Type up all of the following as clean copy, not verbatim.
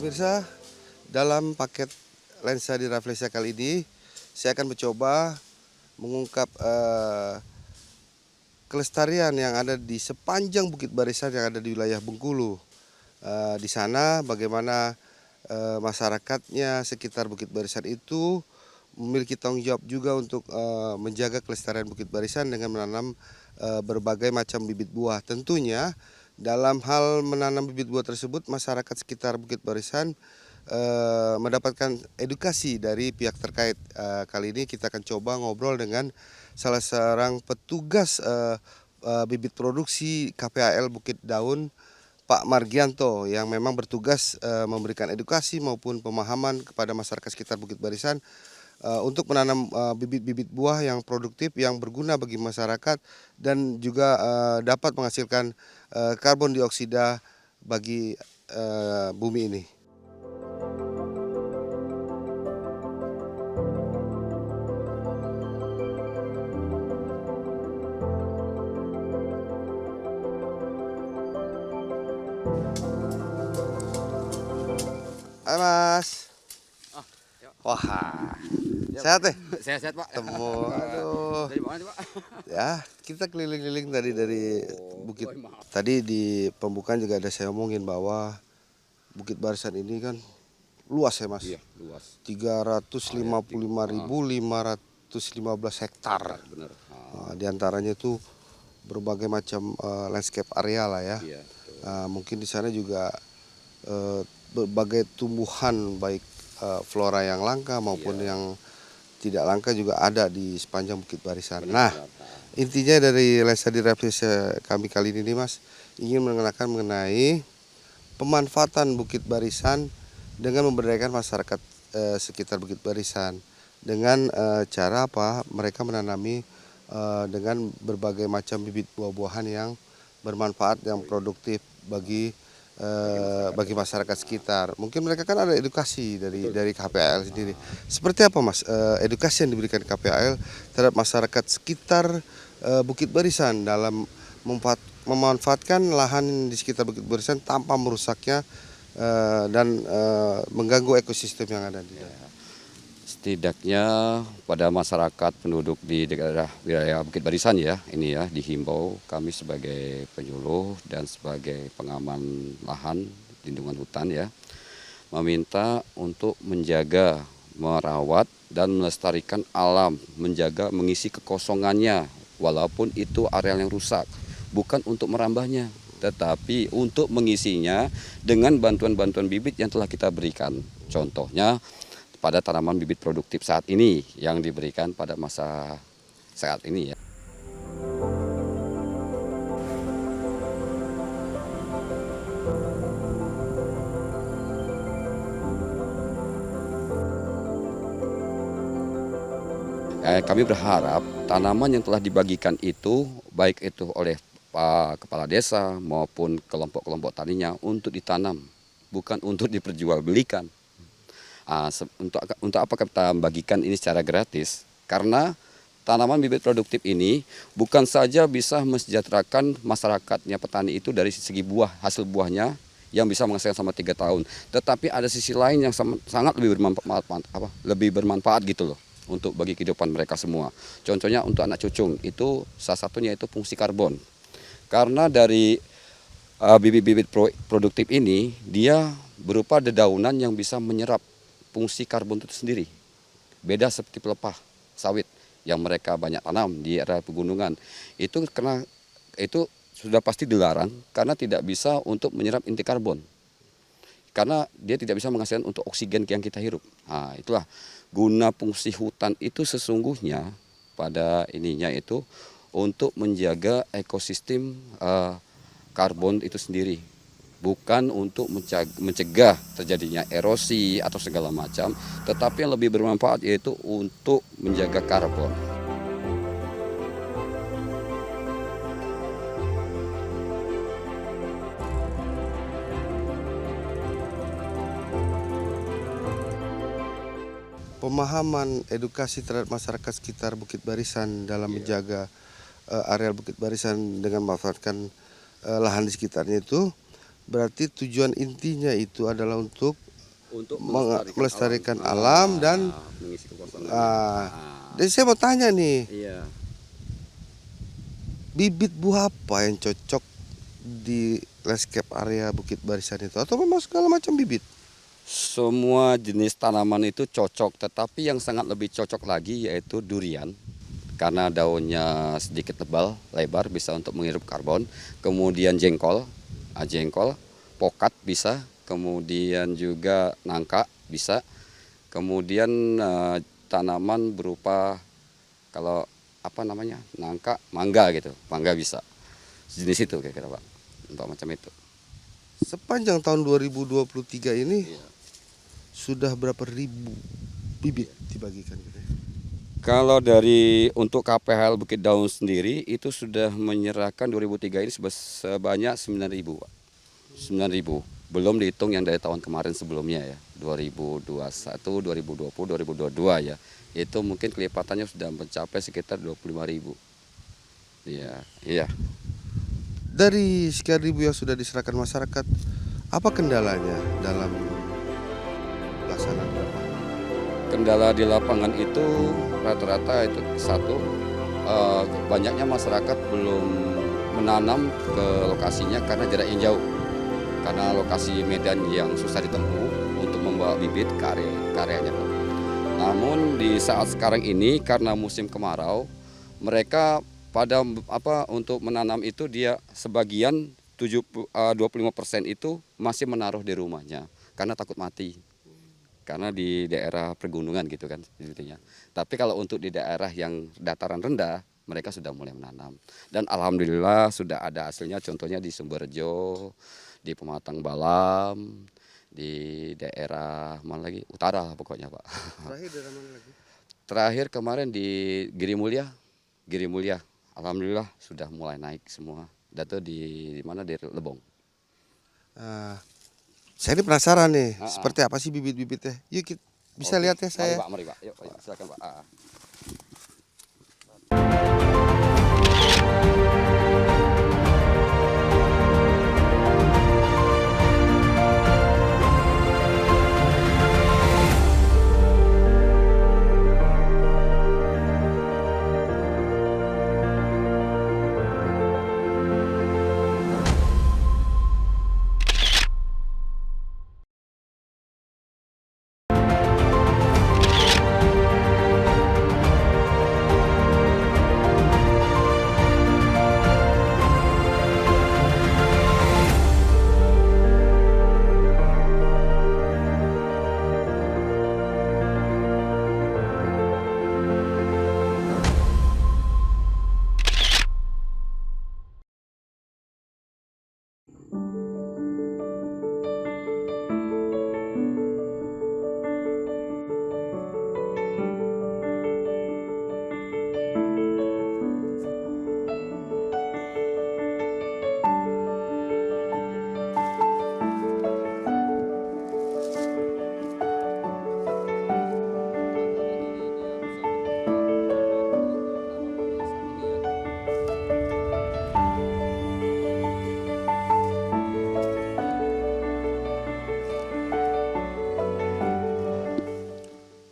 Pemirsa, dalam paket lensa di Rafflesia kali ini, saya akan mencoba mengungkap kelestarian yang ada di sepanjang Bukit Barisan yang ada di wilayah Bengkulu. Di sana bagaimana masyarakatnya sekitar Bukit Barisan itu memiliki tanggung jawab juga untuk menjaga kelestarian Bukit Barisan dengan menanam berbagai macam bibit buah. Tentunya dalam hal menanam bibit buah tersebut, masyarakat sekitar Bukit Barisan mendapatkan edukasi dari pihak terkait. Kali ini kita akan coba ngobrol dengan salah seorang petugas bibit produksi KPAL Bukit Daun, Pak Margianto, yang memang bertugas memberikan edukasi maupun pemahaman kepada masyarakat sekitar Bukit Barisan untuk menanam bibit-bibit buah yang produktif, yang berguna bagi masyarakat dan juga dapat menghasilkan karbon dioksida bagi bumi ini. Hai Mas. Ah, yuk. Wah, Ya, sehat deh. Sehat-sehat Pak. Temu, aduh. Dari mana Pak? Ya, kita keliling-keliling tadi dari bukit. Boy, maaf. Tadi di pembukaan juga ada saya omongin bahwa Bukit Barisan ini kan luas ya Mas. Iya, luas. 355.515 hektar. Benar. Di antaranya itu berbagai macam landscape area lah ya. Iya. Mungkin di sana juga berbagai tumbuhan baik flora yang langka maupun yang tidak langka juga ada di sepanjang Bukit Barisan. Nah, intinya dari lensa di Rafflesia kami kali ini Mas, ingin mengenalkan mengenai pemanfaatan Bukit Barisan dengan memberdayakan masyarakat sekitar Bukit Barisan dengan cara apa mereka menanami dengan berbagai macam bibit buah-buahan yang bermanfaat, yang produktif bagi masyarakat sekitar. Mungkin mereka kan ada edukasi dari KPAL sendiri. Seperti apa Mas edukasi yang diberikan KPAL terhadap masyarakat sekitar Bukit Barisan dalam memanfaatkan lahan di sekitar Bukit Barisan tanpa merusaknya dan mengganggu ekosistem yang ada di daerah. Setidaknya pada masyarakat penduduk di daerah wilayah Bukit Barisan ya, ini ya dihimbau kami sebagai penyuluh dan sebagai pengaman lahan lindungan hutan ya, meminta untuk menjaga, merawat dan melestarikan alam, menjaga mengisi kekosongannya walaupun itu areal yang rusak, bukan untuk merambahnya, tetapi untuk mengisinya dengan bantuan-bantuan bibit yang telah kita berikan. Contohnya pada tanaman bibit produktif saat ini yang diberikan pada masa saat ini ya. Kami berharap tanaman yang telah dibagikan itu baik itu oleh Pak Kepala Desa maupun kelompok-kelompok taninya untuk ditanam, bukan untuk diperjualbelikan. Untuk apa kita bagikan ini secara gratis? Karena tanaman bibit produktif ini bukan saja bisa mensejahterakan masyarakatnya petani itu dari segi buah, hasil buahnya yang bisa menghasilkan selama 3 tahun. Tetapi ada sisi lain yang sangat lebih bermanfaat gitu loh untuk bagi kehidupan mereka semua. Contohnya untuk anak cucung itu salah satunya itu fungsi karbon. Karena dari bibit-bibit produktif ini dia berupa dedaunan yang bisa menyerap fungsi karbon itu sendiri. Beda seperti pelepah sawit yang mereka banyak tanam di area pegunungan. Itu sudah pasti dilarang karena tidak bisa untuk menyerap inti karbon. Karena dia tidak bisa menghasilkan untuk oksigen yang kita hirup. Nah, itulah guna fungsi hutan itu sesungguhnya pada ininya itu untuk menjaga ekosistem karbon itu sendiri. Bukan untuk mencegah terjadinya erosi atau segala macam, tetapi yang lebih bermanfaat yaitu untuk menjaga karbon. Pemahaman edukasi terhadap masyarakat sekitar Bukit Barisan dalam menjaga areal Bukit Barisan dengan memanfaatkan lahan di sekitarnya itu berarti tujuan intinya itu adalah untuk Untuk melestarikan alam dan mengisi kekosongan. jadi saya mau tanya nih, Iya. bibit buah apa yang cocok di landscape area Bukit Barisan itu, atau memang segala macam bibit? Semua jenis tanaman itu cocok, tetapi yang sangat lebih cocok lagi yaitu durian. Karena daunnya sedikit tebal, lebar, bisa untuk menghirup karbon. Kemudian jengkol, pokat bisa, kemudian juga nangka bisa. Kemudian tanaman berupa kalau apa namanya nangka, mangga gitu, mangga bisa. Jenis itu kira-kira Pak, untuk macam itu. Sepanjang tahun 2023 ini Iya. sudah berapa ribu bibit dibagikan gitu ya? Kalau dari untuk KPHL Bukit Daun sendiri itu sudah menyerahkan 2003 ini sebanyak 9.000 Pak. 9.000. Belum dihitung yang dari tahun kemarin sebelumnya ya, 2021, 2020, 2022 ya. Itu mungkin kelipatannya sudah mencapai sekitar 25.000. Iya, iya. Dari sekian ribu yang sudah diserahkan masyarakat, apa kendalanya dalam pelaksanaan Bapak? Kendala di lapangan itu rata-rata itu satu, banyaknya masyarakat belum menanam ke lokasinya karena jarak yang jauh. Karena lokasi medan yang susah ditempuh untuk membawa bibit ke areanya Pak. Namun di saat sekarang ini karena musim kemarau, mereka pada untuk menanam itu dia sebagian 25% itu masih menaruh di rumahnya karena takut mati. Karena di daerah pergunungan gitu kan intinya. Tapi kalau untuk di daerah yang dataran rendah, mereka sudah mulai menanam. Dan alhamdulillah sudah ada hasilnya, contohnya di Sumberjo, di Pematang Balam, di daerah mana lagi? Utara pokoknya Pak. Terakhir dari mana lagi? Terakhir kemarin di Giri Mulia. Alhamdulillah sudah mulai naik semua. Datu di mana? Di Lebong. Ah, saya ini penasaran nih, Ah, ah. seperti apa sih bibit-bibitnya? Yuk kita bisa Oke. lihat ya saya. Mari Pak. Yuk, silakan Pak.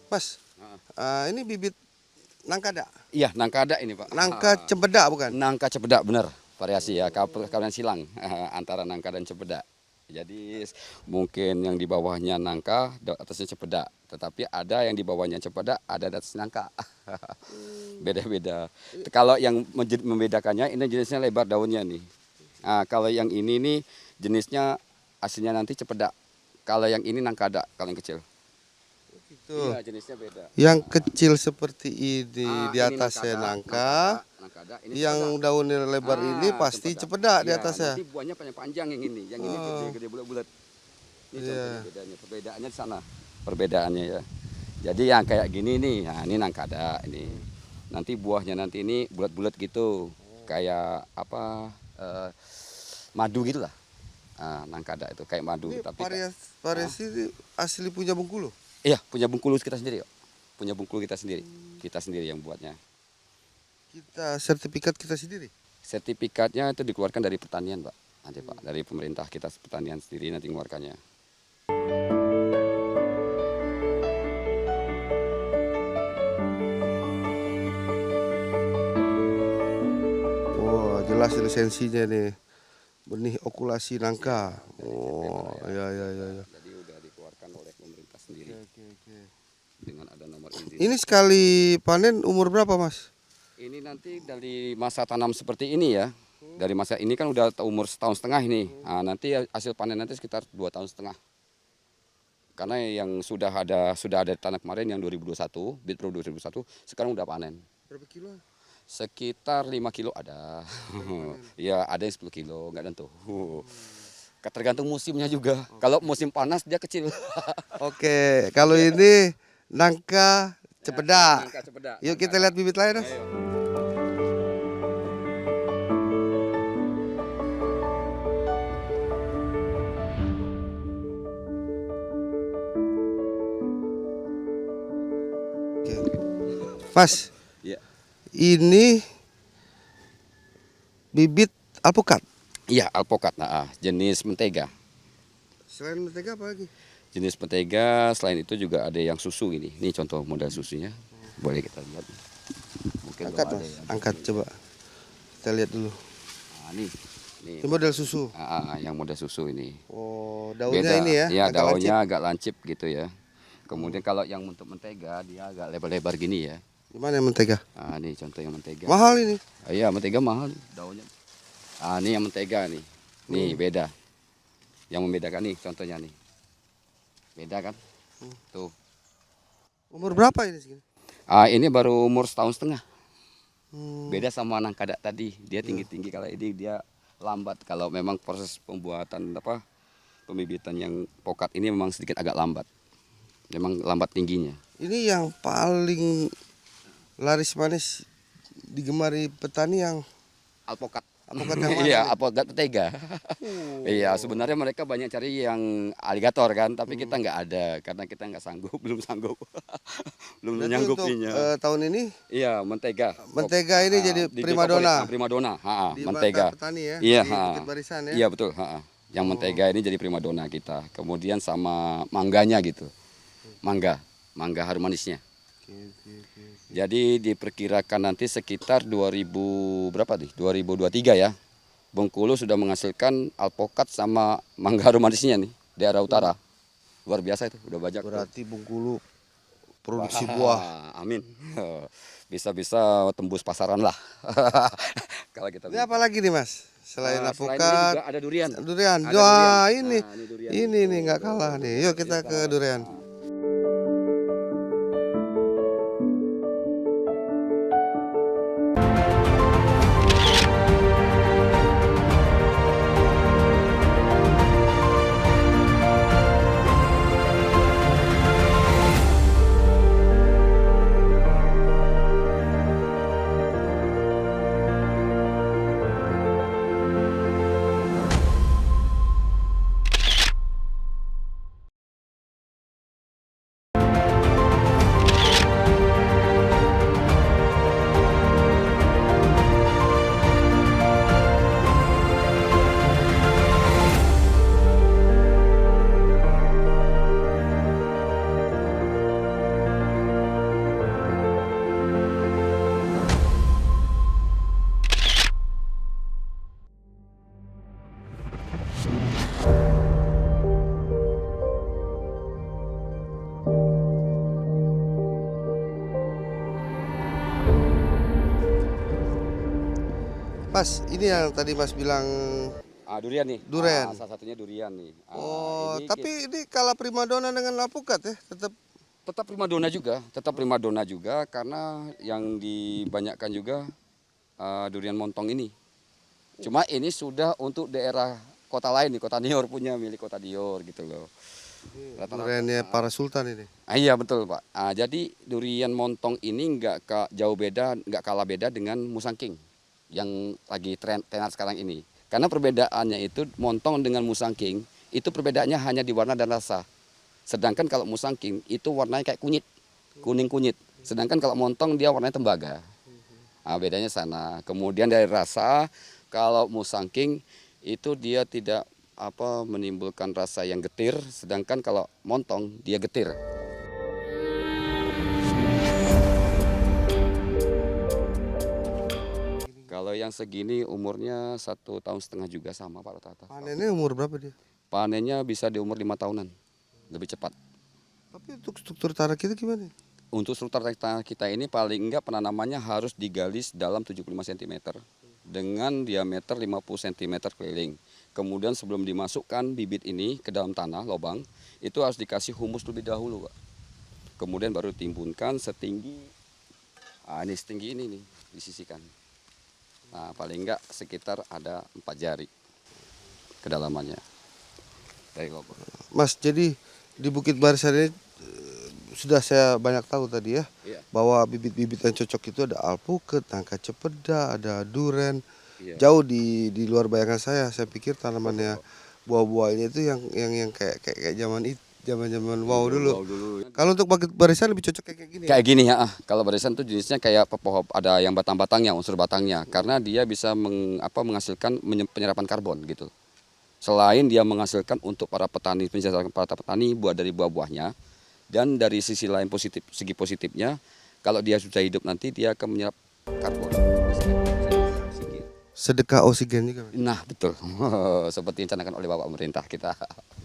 Mas, ini bibit nangka ada? Iya, nangka ada ini Pak. Nangka cempedak bukan? Nangka cepedak benar, variasi ya, kalian silang antara nangka dan cepedak. Jadi mungkin yang di bawahnya nangka, atasnya cepedak. Tetapi ada yang di bawahnya cepedak, ada di atas nangka. Beda-beda. Kalau yang membedakannya ini jenisnya lebar daunnya nih. Nah, kalau yang ini nih jenisnya aslinya nanti cepedak. Kalau yang ini nangka ada, kalau yang kecil. Itu. Iya, jenisnya beda. Yang kecil seperti ini di Ini atasnya nangka nangka, ada, ini yang cepedak. daunnya lebar ini pasti cepedak di Iya, atasnya. nanti buahnya panjang yang ini gede bulat-bulat. Ini contohnya bedanya, perbedaannya di sana. Perbedaannya ya. Jadi yang kayak gini nih, nah ini nangkada ini. Nanti buahnya nanti ini bulat-bulat gitu. Kayak apa madu gitu lah. Nangkada itu kayak madu Ini tapi variasi ini asli punya Bengkulu. iya, punya Bengkulu kita sendiri, Pak. Punya Bengkulu kita sendiri. Kita sendiri yang buatnya. Kita sertifikat kita sendiri. Sertifikatnya itu dikeluarkan dari pertanian, Pak. Nanti Pak, dari pemerintah kita pertanian sendiri nanti mengeluarkannya. hasil lisensinya nih. Benih okulasi nangka. Oh, ya. Jadi udah dikeluarkan oleh pemerintah sendiri Oke. dengan ada nomor izin. Ini sekali panen umur berapa, Mas? Ini nanti dari masa tanam seperti ini ya. Dari masa ini kan udah umur 1,5 tahun ini. Nah, nanti hasil panen nanti sekitar 2,5 tahun. Karena yang sudah ada tanah kemarin yang 2021, Beet Pro 2021, sekarang udah panen. Berapa kilo? Sekitar 5 kilo ada. Ya, ada yang 10 kilo, nggak tentu. Tergantung musimnya juga. Kalau musim panas dia kecil. Oke, kalau ini nangka cempeda. Nangka cempeda. Yuk kita lihat bibit lain, Mas. Ayo. Oke. Mas, Iya. ini bibit alpukat. Iya, alpukat, jenis mentega. Selain mentega apa lagi? Jenis mentega, selain itu juga ada yang susu ini. Ini contoh model susunya. Boleh kita lihat. Mungkin Angkat, belum ada Mas. ya. Angkat coba. Kita lihat dulu. Nah, nih. Ini model susu. Yang model susu ini. Oh, daunnya Beda. ini ya? Iya, agak daunnya lancip. agak lancip gitu ya. Kemudian kalau yang untuk mentega dia agak lebar-lebar gini ya. Gimana yang mentega? Nah, ini contoh yang mentega. Mahal ini. Iya, mentega mahal daunnya. Ini yang mentega nih. Nih beda. Yang membedakan nih contohnya nih. Beda kan? Tuh. Umur berapa ini segini? Ini baru umur 1,5 tahun. Beda sama nangka tadi. Dia tinggi-tinggi, kalau ini dia lambat. Kalau memang proses pembuatan pembibitan yang pokat ini memang sedikit agak lambat. Memang lambat tingginya. Ini yang paling laris manis digemari petani yang Alpukat. alpukat yang mana? Iya, nih? alpukat mentega. Iya, sebenarnya mereka banyak cari yang aligator kan, tapi kita nggak ada karena kita nggak sanggup, belum sanggup, belum Berarti menyanggupinya. untuk tahun ini Iya, mentega. mentega ini jadi primadona Primadona, di mentega. mata petani ya. Iya, di Bukit Barisan ya. Iya betul. Yang mentega ini jadi primadona kita. Kemudian sama mangganya gitu, mangga harum manisnya. Oke. Jadi diperkirakan nanti sekitar 2000 berapa nih? 2023 ya. Bengkulu sudah menghasilkan alpukat sama mangga harum manisnya nih, daerah utara. Luar biasa itu, udah banyak. Berarti Bengkulu produksi buah. Amin. Bisa-bisa tembus pasaran lah. Kalau kita Ini apa lagi nih, Mas? Selain Selain ini alpukat, juga ada durian. durian. Ada Wah, durian. ini. Nah, ini durian. Ini nih nggak kalah nih. Yuk kita ke durian. Mas, ini yang tadi Mas bilang. Durian nih. Durian. Salah satunya durian nih. Oh, Ini tapi ini kalah primadona dengan alpukat ya, tetap primadona juga karena yang dibanyakan juga durian montong ini. Cuma ini sudah untuk daerah kota lain nih, Kota Nior punya, milik Kota Nior gitu loh. duriannya para sultan ini. Iya betul Pak. Jadi durian montong ini nggak kalah beda dengan musangking yang lagi tenar sekarang ini. Karena perbedaannya itu montong dengan musangking itu perbedaannya hanya di warna dan rasa. Sedangkan kalau musangking itu warnanya kayak kunyit, kuning kunyit. Sedangkan kalau montong dia warnanya tembaga. Bedanya sana. Kemudian dari rasa, kalau musangking itu dia tidak menimbulkan rasa yang getir, sedangkan kalau montong dia getir. Kalau yang segini umurnya 1,5 tahun juga sama Pak rata-rata. Panennya umur berapa dia? Panennya bisa di umur 5 tahunan, lebih cepat. Tapi untuk struktur tanah kita gimana? Untuk struktur tanah kita ini paling enggak penanamannya harus digali dalam 75 cm dengan diameter 50 cm keliling. Kemudian sebelum dimasukkan bibit ini ke dalam tanah lubang, itu harus dikasih humus lebih dahulu, Pak. Kemudian baru timbunkan setinggi, ini setinggi ini nih, disisikan. Nah, paling enggak sekitar ada 4 jari kedalamannya dari lubang. Mas, jadi di Bukit Barisan ini sudah saya banyak tahu tadi ya, Iya. bahwa bibit-bibit yang cocok itu ada alpukat, nangka cepeda, ada duren. Iya. Jauh di luar bayangan saya. Saya pikir tanamannya buah-buahnya itu yang kayak zaman wow dulu. Kalau untuk Bukit Barisan lebih cocok kayak gini. Kayak gini ya, kalau barisan tuh jenisnya kayak pohon ada yang batang-batangnya, unsur batangnya, karena dia bisa menghasilkan penyerapan karbon gitu. Selain dia menghasilkan untuk para petani, buah dari buah-buahnya, dan dari sisi lain segi positifnya, kalau dia sudah hidup nanti dia akan menyerap karbon. Sedekah oksigen juga. Nah betul, seperti yang dicanangkan oleh Bapak pemerintah kita.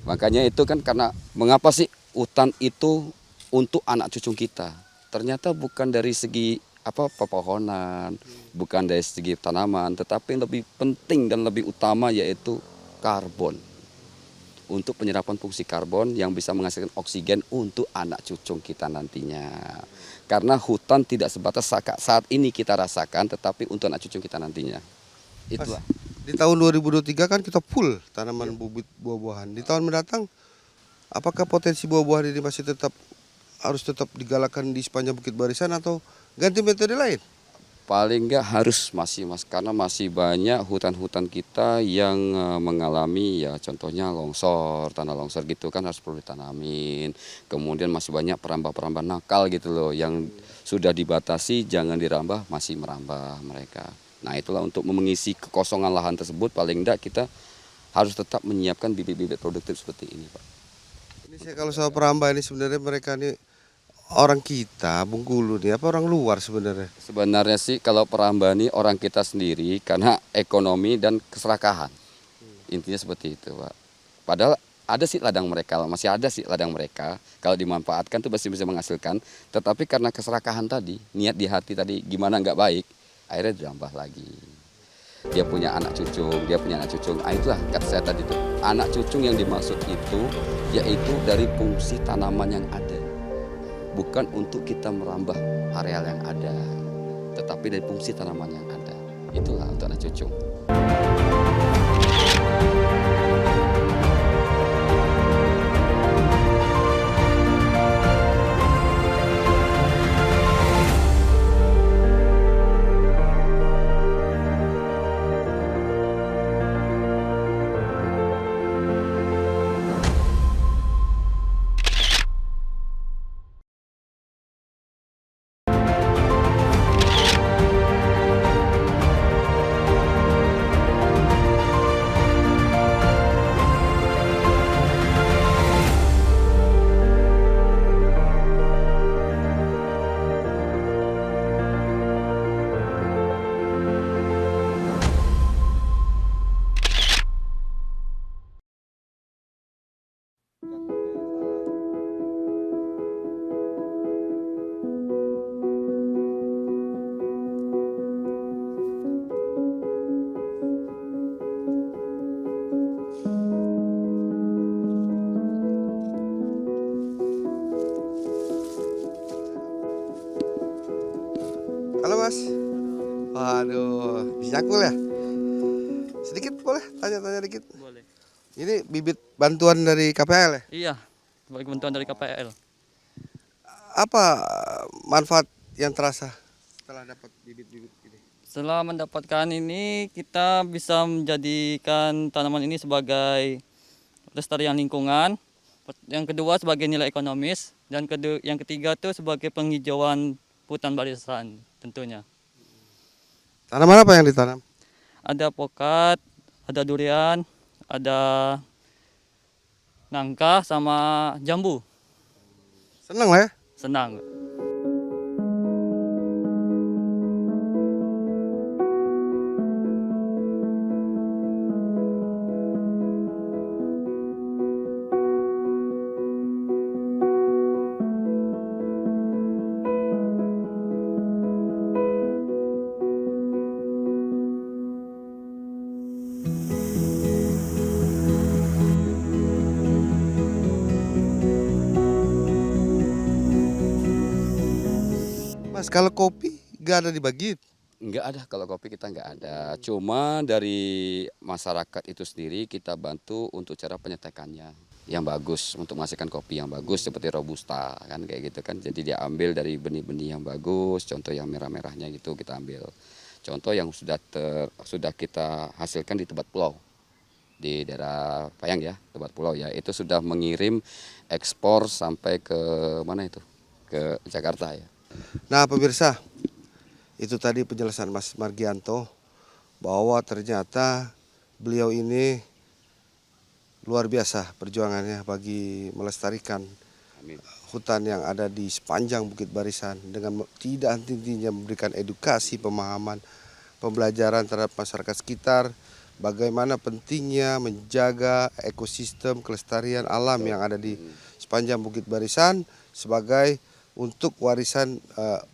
Makanya itu kan karena mengapa sih hutan itu untuk anak cucu kita? Ternyata bukan dari segi pepohonan, bukan dari segi tanaman, tetapi yang lebih penting dan lebih utama yaitu karbon. Untuk penyerapan fungsi karbon yang bisa menghasilkan oksigen untuk anak cucu kita nantinya. Karena hutan tidak sebatas saat ini kita rasakan, tetapi untuk anak cucu kita nantinya. Itulah. Di tahun 2023 kan kita full tanaman bibit buah-buahan. Di tahun mendatang, apakah potensi buah-buahan ini masih harus tetap digalakkan di sepanjang Bukit Barisan atau ganti metode lain? Paling enggak harus masih Mas, karena masih banyak hutan-hutan kita yang mengalami ya contohnya longsor, tanah longsor gitu kan harus perlu ditanamin. Kemudian masih banyak perambah-perambah nakal gitu loh yang sudah dibatasi jangan dirambah, masih merambah mereka. Nah itulah untuk mengisi kekosongan lahan tersebut paling enggak kita harus tetap menyiapkan bibit-bibit produktif seperti ini Pak. Ini saya kalau soal perambah ini sebenarnya mereka ini orang kita Bengkulu nih apa orang luar sebenarnya? Sebenarnya sih kalau perambah ini orang kita sendiri karena ekonomi dan keserakahan. Intinya seperti itu Pak. Padahal ada sih ladang mereka, masih ada sih ladang mereka. Kalau dimanfaatkan tuh pasti bisa menghasilkan. Tetapi karena keserakahan tadi, niat di hati tadi gimana nggak baik, akhirnya dirambah lagi. Dia punya anak cucung, itulah kata saya tadi itu. Anak cucung yang dimaksud itu yaitu dari fungsi tanaman yang ada. Bukan untuk kita merambah areal yang ada, tetapi dari fungsi tanaman yang ada. Itulah untuk anak cucung. Halo Mas. Waduh, bisa nyakul ya? Sedikit boleh tanya-tanya dikit. Boleh. Ini bibit bantuan dari KPL ya? Iya, sebagai bantuan dari KPL. Apa manfaat yang terasa setelah dapat bibit-bibit ini? Setelah mendapatkan ini, kita bisa menjadikan tanaman ini sebagai pelestarian lingkungan. Yang kedua sebagai nilai ekonomis, dan yang ketiga itu sebagai penghijauan hutan barisan tentunya. Tanaman apa yang ditanam? Ada pokat, ada durian, ada nangka sama jambu. Seneng lah ya? Senang. Mas, kalau kopi gak ada dibagi? Nggak ada, kalau kopi kita nggak ada. Cuma dari masyarakat itu sendiri kita bantu untuk cara penyetekannya yang bagus, untuk menghasilkan kopi yang bagus seperti robusta kan kayak gitu kan. Jadi dia ambil dari benih-benih yang bagus, contoh yang merah-merahnya gitu kita ambil. Contoh yang sudah kita hasilkan di tempat pulau di daerah Payang ya, tempat pulau ya, itu sudah mengirim ekspor sampai ke mana itu? Ke Jakarta ya. Nah pemirsa, itu tadi penjelasan Mas Margianto bahwa ternyata beliau ini luar biasa perjuangannya bagi melestarikan Amin. hutan yang ada di sepanjang Bukit Barisan dengan tidak henti-hentinya memberikan edukasi, pemahaman, pembelajaran terhadap masyarakat sekitar, bagaimana pentingnya menjaga ekosistem kelestarian alam yang ada di sepanjang Bukit Barisan sebagai untuk warisan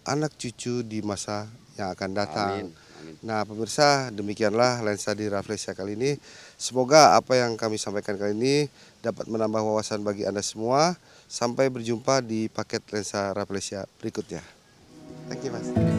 anak cucu di masa yang akan datang. Amin. Amin. Nah pemirsa, demikianlah lensa di Rafflesia kali ini. Semoga apa yang kami sampaikan kali ini dapat menambah wawasan bagi Anda semua. Sampai berjumpa di paket lensa Rafflesia berikutnya. Thank you Mas.